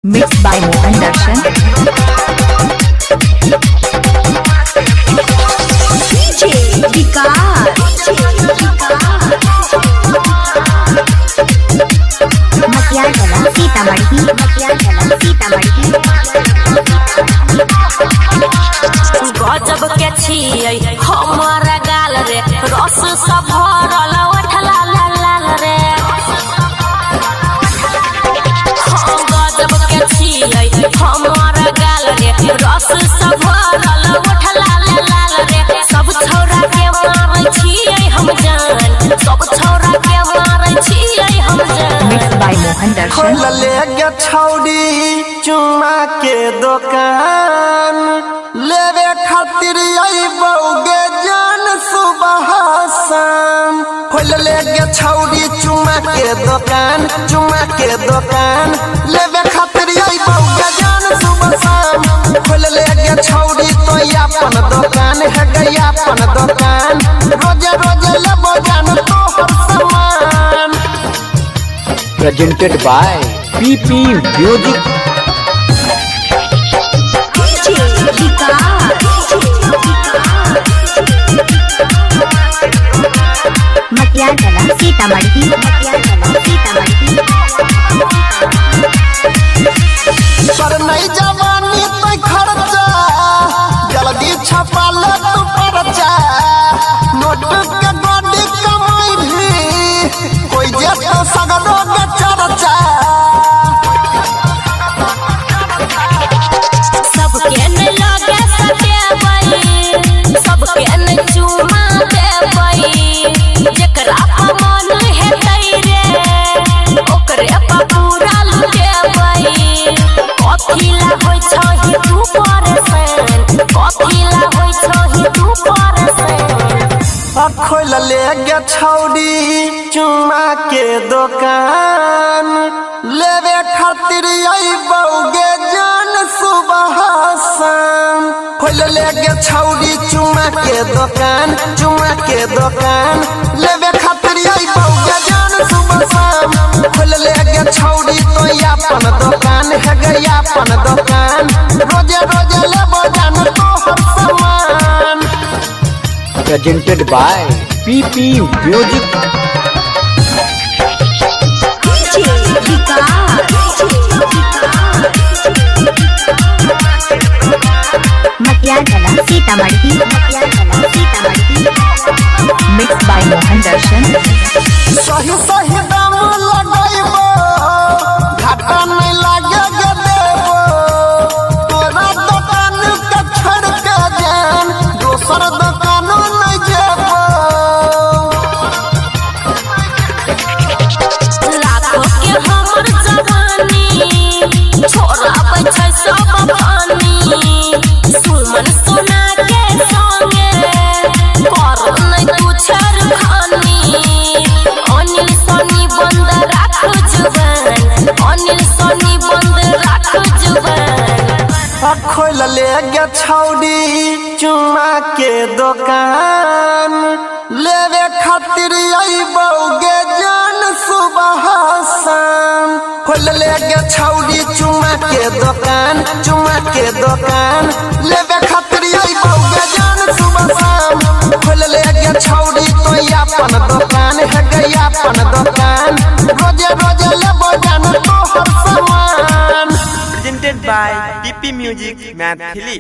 Mixed by Mohan Darshan. DJ Vikas. मटियाला सीतामढ़ी गजब के छियै हमारा गाल रे रस सब भरल उठला लाल लाल रे गजब के छियै हमारा गाल रे रस सब भरल उठला लाल लाल रे सब छौरा के मारै छियै हम जान सब छौरा के मारै छियै हम जान। Mixed by Mohan Darshan. ले गे छौड़ी चुमा के दुकान लेवे खातिर अइबौगे जान सुबह शाम। खोल ले गे छौड़ी चुमा के दुकान लेवे खातिर अइबौगे जान सुबह शाम। खोल ले गे छौड़ी तो अपन दुकान है गया अपन दुकान रोजे रोजे लेबो जान तोहर सामान। Presented by PP Music. DJ Vikas. मटियाला सीतामढ़ी पर नहीं जवानी तो खर्चा जल्दी छपा ले तू परचा नोट के गोडी कमाई भी कोई जेतो सगरो के चर्चा। सबके न लगे सटेबई सबके न चुमा देबई जेकरा पर मन हेतै रे ओकरे पर पूरा लुटेबई। कथिला होय छही तू परेशान कथिला होय छही तू परेशान। खोल ले गे छौड़ी चुमा के दुकान लेवे खातिर अइबौगे जान सुबह शाम। खोल ले गे छौड़ी चुमा के दुकान लेवे खातिर अइबौगे जान सुबह शाम। खोल ले गे छौड़ी तो अपन दुकान है गया अपन दुकान रोजे रोजे लेबो जान तोहर सामान। Presented by PP Music. DJ Vikas. Matiala Sitamarhi Mixed by Mohan Darshan. सही सही दाम लगाइबो घाटा नहीं लागे गे देबो तोरा दुकान के छोड़ के जान दोसर दुकान नहीं जेबो। लाखों के हमर जवानी छोरा बैठे सब पानी सुमन सोना के संगे कर नहीं तू छरखानी। अनिल सोनी बंद राख जुबान अनिल सोनी बंद राख जुबान। खोल ले गे छौड़ी चुमा के दुकान लेवे खातिर अइबौगे जान सुबह शाम। खोल ले गे छौड़ी चुमा के दुकान लेवे खातिर अइबौगे जान सुबह शाम। खोल ले गे छौड़ी तो अपन दुकान है गया अपन दुकान रोजे रोजे लेबो जान तोहर सामान। Presented by PP Music Mathili.